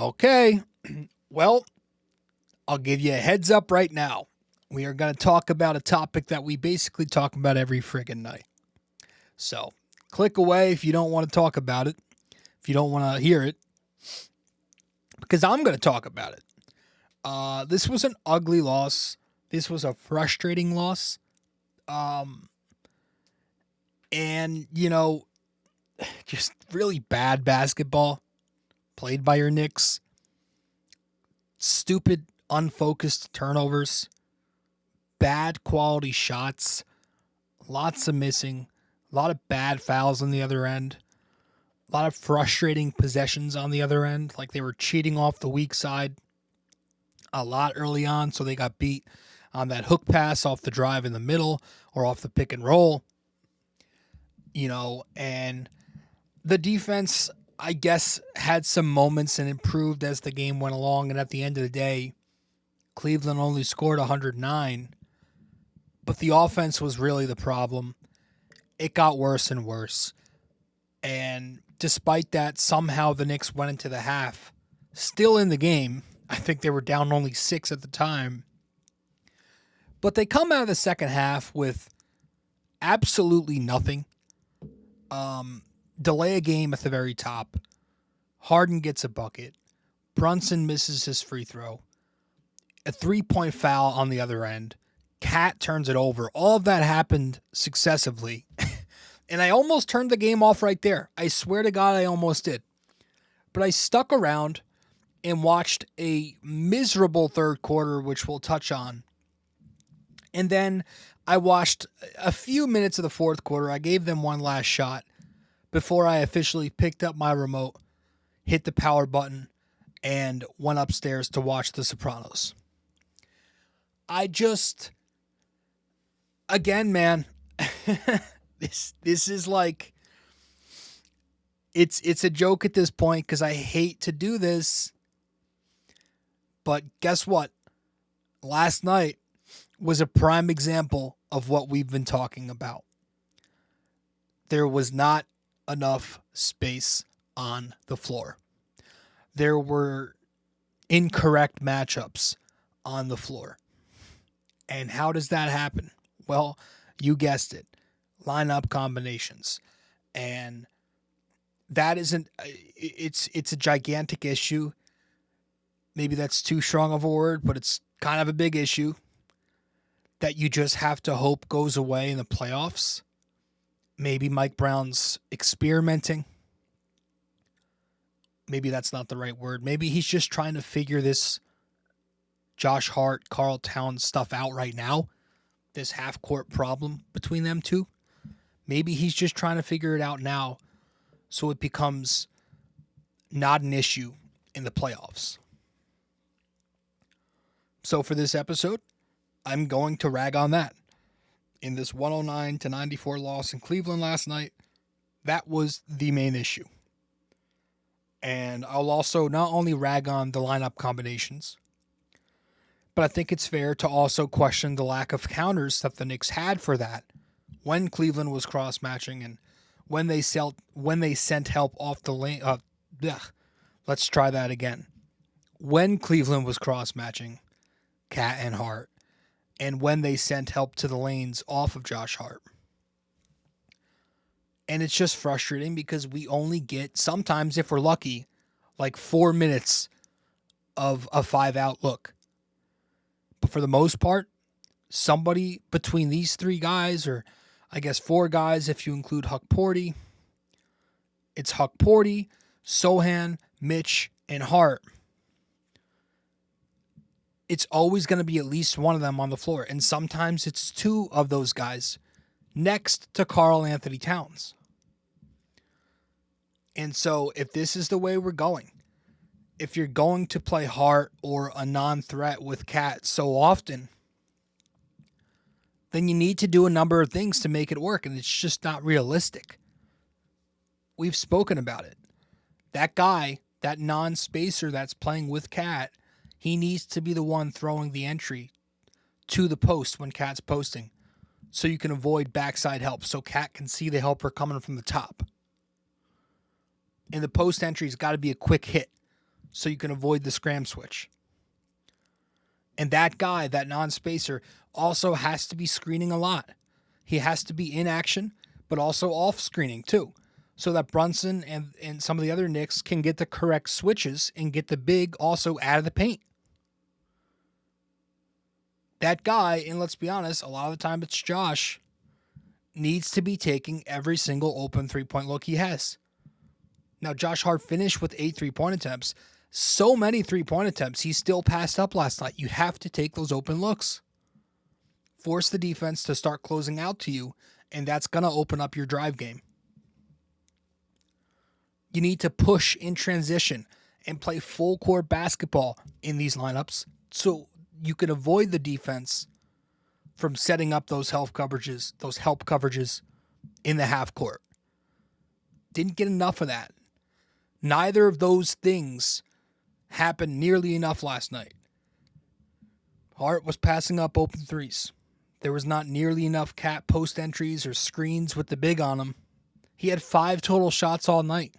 Okay. Well, I'll give you a heads up right now. We are going to talk about a topic that we basically talk about every friggin' night. So, click away if you don't want to talk about it, if you don't want to hear it, because I'm going to talk about it. This was an ugly loss. This was a frustrating loss. Um, and, just really bad basketball played by your Knicks. Stupid, unfocused turnovers. Bad quality shots. Lots of missing. A lot of bad fouls on the other end. A lot of frustrating possessions on the other end. Like they were cheating off the weak side a lot early on, so they got beat on that hook pass off the drive in the middle or off the pick and roll. And the defense, I guess, had some moments and improved as the game went along. And at the end of the day, Cleveland only scored 109. But the offense was really the problem. It got worse and worse. And despite that, somehow the Knicks went into the half still in the game. I think they were down only 6 at the time. But they come out of the second half with absolutely nothing. Delay a game at the very top. Harden gets a bucket. Brunson misses his free throw. A 3-point foul on the other end. Cat turns it over. All of that happened successively. And I almost turned the game off right there. I swear to God, I almost did. But I stuck around and watched a miserable third quarter, which we'll touch on. And then I watched a few minutes of the fourth quarter. I gave them one last shot before I officially picked up my remote, hit the power button, and went upstairs to watch The Sopranos. Again, man, this is like, it's a joke at this point because I hate to do this. But guess what? Last night was a prime example of what we've been talking about. There was not enough space on the floor. There were incorrect matchups on the floor. And how does that happen? Well, you guessed it. Lineup combinations. And that isn't, it's a gigantic issue. Maybe that's too strong of a word, but it's kind of a big issue that you just have to hope goes away in the playoffs. Maybe Mike Brown's experimenting. Maybe that's not the right word. Maybe he's just trying to figure this Josh Hart, Karl Towns stuff out right now. This half-court problem between them two. Maybe he's just trying to figure it out now so it becomes not an issue in the playoffs. So for this episode, I'm going to rag on that. In this 109-94 loss in Cleveland last night, that was the main issue. And I'll also not only rag on the lineup combinations, but I think it's fair to also question the lack of counters that the Knicks had for that when Cleveland was cross-matching and when they sent help off the lane. Let's try that again. When Cleveland was cross-matching Cat and Hart, and when they sent help to the lanes off of Josh Hart. And it's just frustrating because we only get, sometimes if we're lucky, like 4 minutes of a 5-out look. But for the most part, somebody between these 3 guys, or I guess 4 guys if you include Huck Porty, it's Huck Porty, Sohan, Mitch, and Hart. It's always going to be at least one of them on the floor. And sometimes it's 2 of those guys next to Karl Anthony Towns. And so if this is the way we're going, if you're going to play Hart or a non-threat with Cat so often, then you need to do a number of things to make it work. And it's just not realistic. We've spoken about it. That guy, that non-spacer that's playing with Cat, he needs to be the one throwing the entry to the post when Cat's posting so you can avoid backside help so Cat can see the helper coming from the top. And the post entry's got to be a quick hit so you can avoid the scram switch. And that guy, that non-spacer, also has to be screening a lot. He has to be in action, but also off screening too, so that Brunson and some of the other Knicks can get the correct switches and get the big also out of the paint. That guy, and let's be honest, a lot of the time it's Josh, needs to be taking every single open three-point look he has. Now, Josh Hart finished with 8 3-point attempts. So many 3-point attempts, he still passed up last night. You have to take those open looks. Force the defense to start closing out to you, and that's going to open up your drive game. You need to push in transition and play full court basketball in these lineups so you can avoid the defense from setting up those help coverages in the half court. Didn't get enough of that. Neither of those things happened nearly enough last night. Hart was passing up open threes. There was not nearly enough cat post entries or screens with the big on him. He had 5 total shots all night.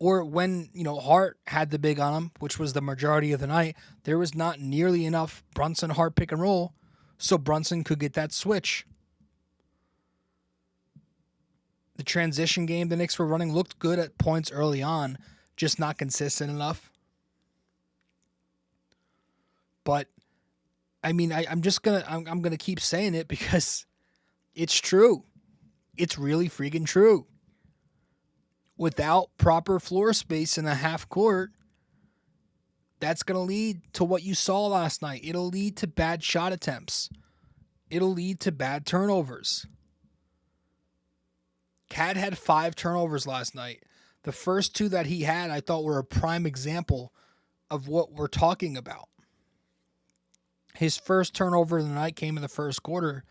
Or when, Hart had the big on him, which was the majority of the night, there was not nearly enough Brunson-Hart pick and roll so Brunson could get that switch. The transition game the Knicks were running looked good at points early on, just not consistent enough. But I'm gonna keep saying it because it's true. It's really freaking true. Without proper floor space in the half court, that's going to lead to what you saw last night. It'll lead to bad shot attempts. It'll lead to bad turnovers. Cat had 5 turnovers last night. The first 2 that he had, I thought, were a prime example of what we're talking about. His first turnover of the night came in the first quarter.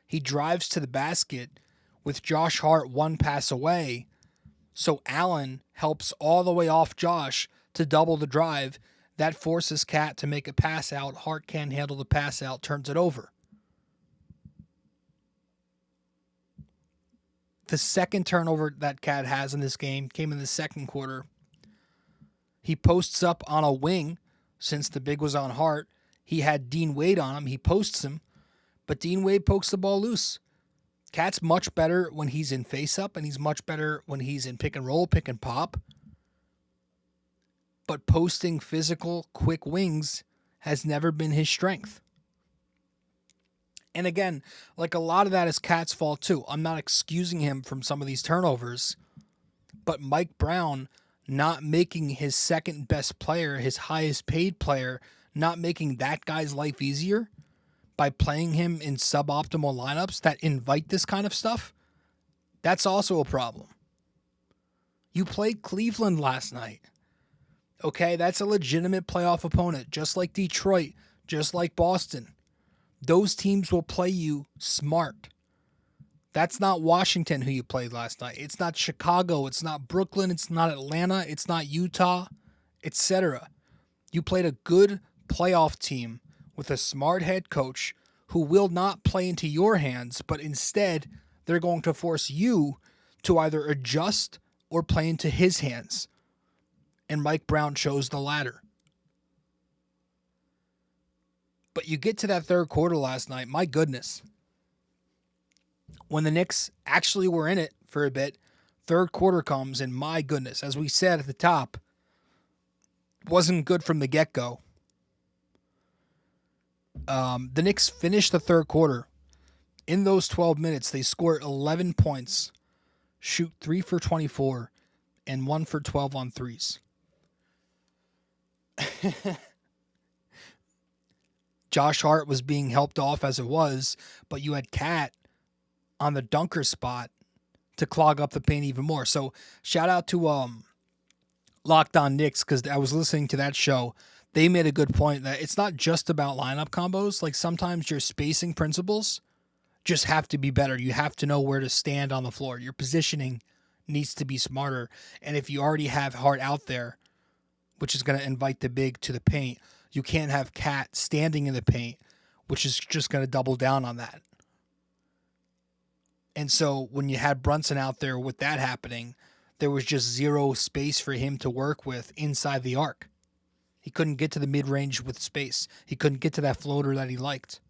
He drives to the basket with Josh Hart 1 pass away. So Allen helps all the way off Josh to double the drive. That forces Cat to make a pass out. Hart can't handle the pass out, turns it over. The second turnover that Cat has in this game came in the second quarter. He posts up on a wing since the big was on Hart. He had Dean Wade on him. He posts him, but Dean Wade pokes the ball loose. Cat's much better when he's in face-up, and he's much better when he's in pick and roll, pick and pop. But posting physical, quick wings has never been his strength. And again, like a lot of that is Cat's fault too. I'm not excusing him from some of these turnovers, but Mike Brown not making his second best player, his highest paid player, not making that guy's life easier by playing him in suboptimal lineups that invite this kind of stuff, that's also a problem. You played Cleveland last night. Okay, that's a legitimate playoff opponent, just like Detroit, just like Boston. Those teams will play you smart. That's not Washington who you played last night. It's not Chicago. It's not Brooklyn. It's not Atlanta. It's not Utah, etc. You played a good playoff team with a smart head coach who will not play into your hands, but instead they're going to force you to either adjust or play into his hands. And Mike Brown chose the latter. But you get to that third quarter last night, my goodness. When the Knicks actually were in it for a bit, third quarter comes, and my goodness, as we said at the top, wasn't good from the get-go. The Knicks finished the third quarter. In those 12 minutes, they scored 11 points, shoot 3 for 24, and 1 for 12 on threes. Josh Hart was being helped off as it was, but you had Cat on the dunker spot to clog up the paint even more. So shout out to Locked On Knicks, because I was listening to that show. They made a good point that it's not just about lineup combos. Like sometimes your spacing principles just have to be better. You have to know where to stand on the floor. Your positioning needs to be smarter. And if you already have Hart out there, which is going to invite the big to the paint, you can't have Cat standing in the paint, which is just going to double down on that. And so when you had Brunson out there with that happening, there was just zero space for him to work with inside the arc. He couldn't get to the mid-range with space. He couldn't get to that floater that he liked.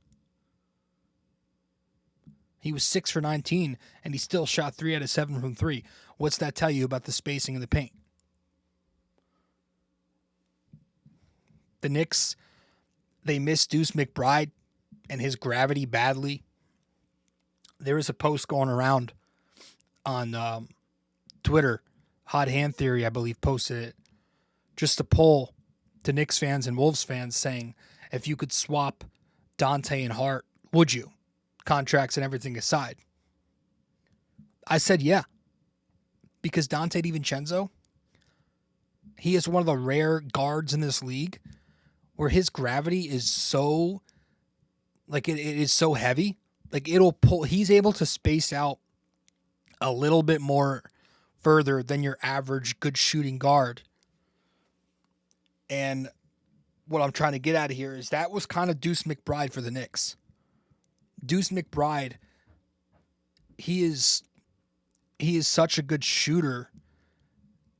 He was 6 for 19, and he still shot 3 out of 7 from 3. What's that tell you about the spacing in the paint? The Knicks, they missed Deuce McBride and his gravity badly. There was a post going around on Twitter. Hot Hand Theory, I believe, posted it. Just a poll to Knicks fans and Wolves fans saying, if you could swap Dante and Hart, would you? Contracts and everything aside. I said yeah. Because Dante DiVincenzo, he is one of the rare guards in this league where his gravity is so, like it is so heavy. Like it'll pull, he's able to space out a little bit more further than your average good shooting guard. And what I'm trying to get out of here is that was kind of Deuce McBride for the Knicks. Deuce McBride, he is such a good shooter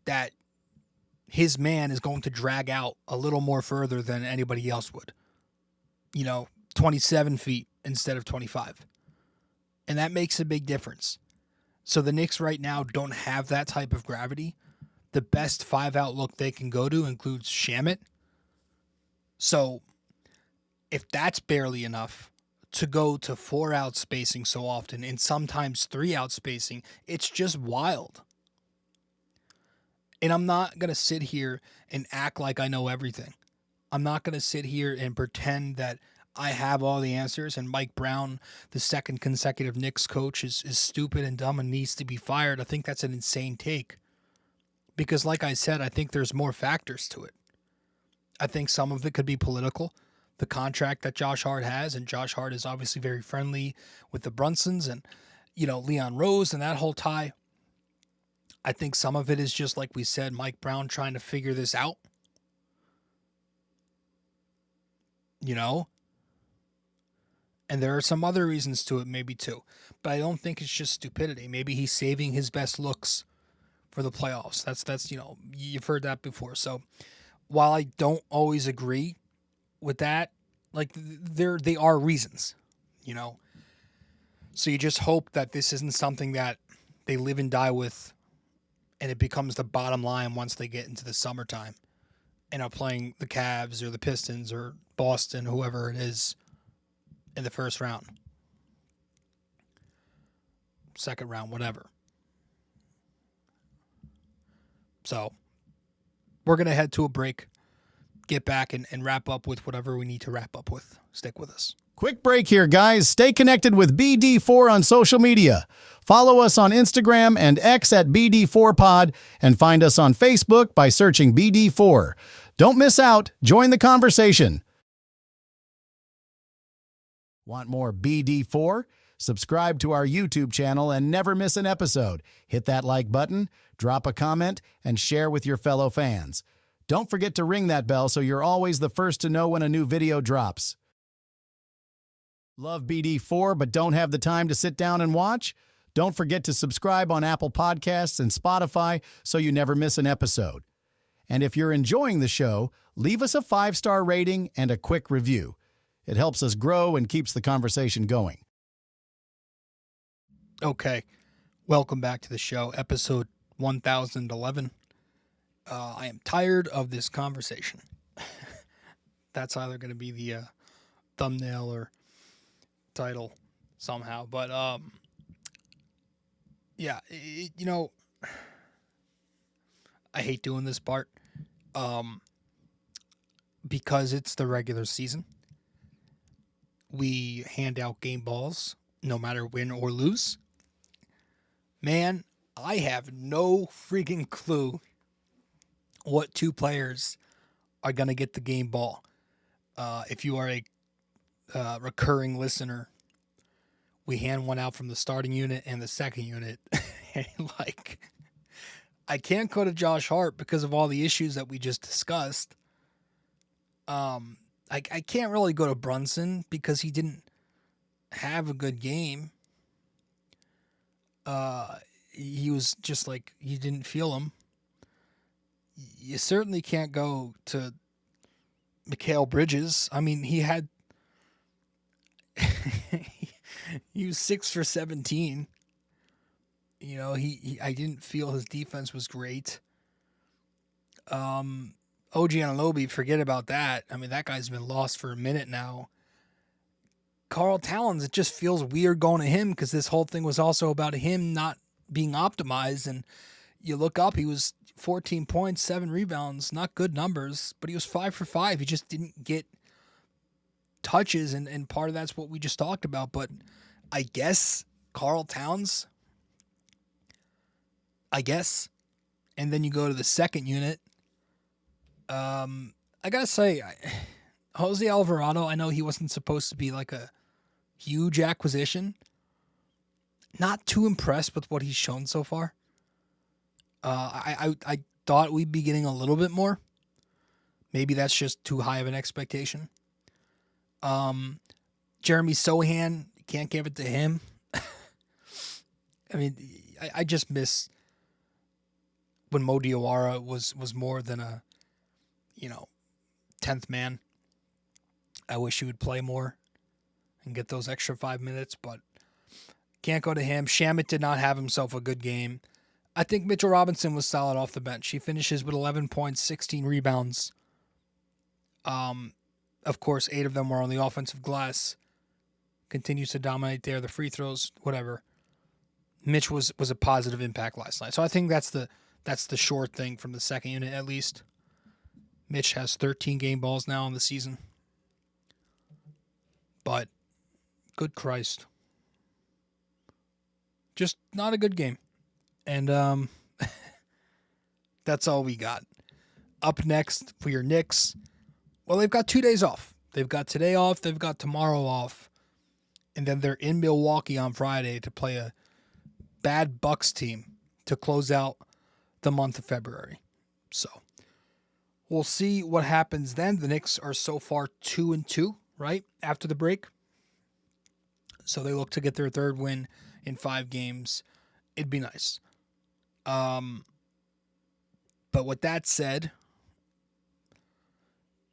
that his man is going to drag out a little more further than anybody else would. 27 feet instead of 25. And that makes a big difference. So the Knicks right now don't have that type of gravity. The best 5-out look they can go to includes Shamet. So if that's barely enough to go to 4-out spacing so often and sometimes 3-out spacing, it's just wild. And I'm not going to sit here and act like I know everything. I'm not going to sit here and pretend that I have all the answers and Mike Brown, the second consecutive Knicks coach, is stupid and dumb and needs to be fired. I think that's an insane take. Because like I said, I think there's more factors to it. I think some of it could be political. The contract that Josh Hart has, and Josh Hart is obviously very friendly with the Brunsons and, Leon Rose and that whole tie. I think some of it is just, like we said, Mike Brown trying to figure this out. And there are some other reasons to it maybe too. But I don't think it's just stupidity. Maybe he's saving his best looks for the playoffs. That's you've heard that before. So while I don't always agree with that, like they are reasons, So you just hope that this isn't something that they live and die with and it becomes the bottom line once they get into the summertime and are playing the Cavs or the Pistons or Boston, whoever it is, in the first round. Second round, whatever. So we're going to head to a break, get back and wrap up with whatever we need to wrap up with. Stick with us. Quick break here, guys. Stay connected with BD4 on social media. Follow us on Instagram and X at BD4Pod and find us on Facebook by searching BD4. Don't miss out. Join the conversation. Want more BD4? Subscribe to our YouTube channel and never miss an episode. Hit that like button, drop a comment, and share with your fellow fans. Don't forget to ring that bell so you're always the first to know when a new video drops. Love BD4 but don't have the time to sit down and watch? Don't forget to subscribe on Apple Podcasts and Spotify so you never miss an episode. And if you're enjoying the show, leave us a 5-star rating and a quick review. It helps us grow and keeps the conversation going. Okay, welcome back to the show, episode 1011. I am tired of this conversation. That's either going to be the thumbnail or title somehow, but yeah, I hate doing this part because it's the regular season. We hand out game balls no matter win or lose. Man, I have no freaking clue what two players are going to get the game ball. If you are a recurring listener, we hand one out from the starting unit and the second unit. And I can't go to Josh Hart because of all the issues that we just discussed. I can't really go to Brunson because he didn't have a good game. he was just like, you didn't feel him. You certainly can't go to Mikal Bridges. I mean, he had he was 6 for 17. You know, I didn't feel his defense was great. OG Anunoby, forget about that. I mean, that guy's been lost for a minute now. Karl Towns, it just feels weird going to him because this whole thing was also about him not being optimized. And you look up, he was 14 points, 7 rebounds, not good numbers, but he was 5 for 5. He just didn't get touches, and part of that's what we just talked about. But I guess Karl Towns, and then you go to the second unit. I gotta say, Jose Alvarado, I know he wasn't supposed to be like a huge acquisition. Not too impressed with what he's shown so far. I thought we'd be getting a little bit more. Maybe that's just too high of an expectation. Jeremy Sohan, can't give it to him. I mean, I just miss when Mo Diawara was more than a, 10th man. I wish he would play more and get those extra 5 minutes, but can't go to him. Shamet did not have himself a good game. I think Mitchell Robinson was solid off the bench. He finishes with 11 points, 16 rebounds. Of course, 8 of them were on the offensive glass. Continues to dominate there. The free throws, whatever. Mitch was a positive impact last night. So I think that's the short thing from the second unit at least. Mitch has 13 game balls now in the season. But, good Christ. Just not a good game. And that's all we got. Up next for your Knicks. Well, they've got 2 days off. They've got today off. They've got tomorrow off. And then they're in Milwaukee on Friday to play a bad Bucks team to close out the month of February. So we'll see what happens then. The Knicks are so far 2-2, right, after the break. So they look to get their third win in 5 games. It'd be nice. But with that said,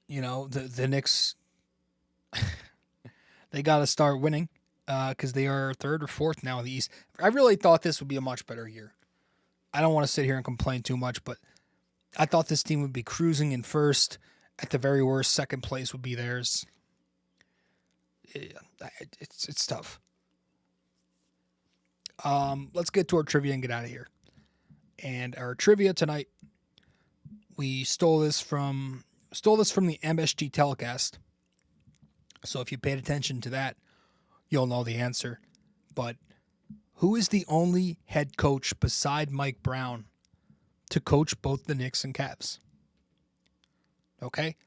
the Knicks, they got to start winning because they are 3rd or 4th now in the East. I really thought this would be a much better year. I don't want to sit here and complain too much, but I thought this team would be cruising in first. At the very worst, second place would be theirs. It's tough. Let's get to our trivia and get out of here. And our trivia tonight, we stole this from the MSG telecast. So if you paid attention to that, you'll know the answer. But who is the only head coach beside Mike Brown to coach both the Knicks and Cavs? Okay?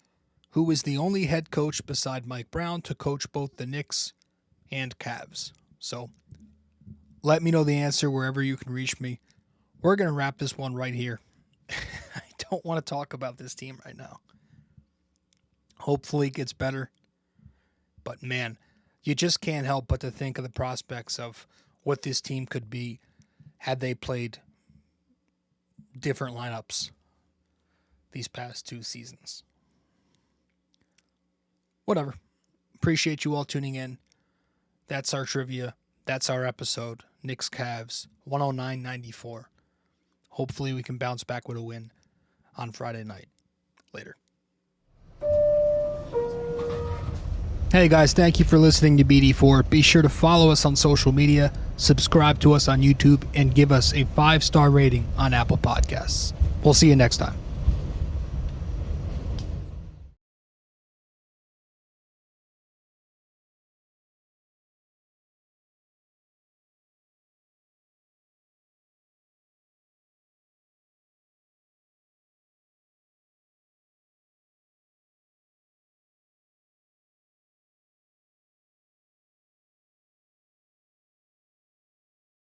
Who is the only head coach beside Mike Brown to coach both the Knicks and Cavs? So let me know the answer wherever you can reach me. We're going to wrap this one right here. I don't want to talk about this team right now. Hopefully it gets better. But man, you just can't help but to think of the prospects of what this team could be had they played different lineups these past 2 seasons. Whatever. Appreciate you all tuning in. That's our trivia. That's our episode. Knicks Cavs 109-94. Hopefully we can bounce back with a win on Friday night. Later. Hey guys, thank you for listening to BD4. Be sure to follow us on social media, subscribe to us on YouTube, and give us a 5-star rating on Apple Podcasts. We'll see you next time.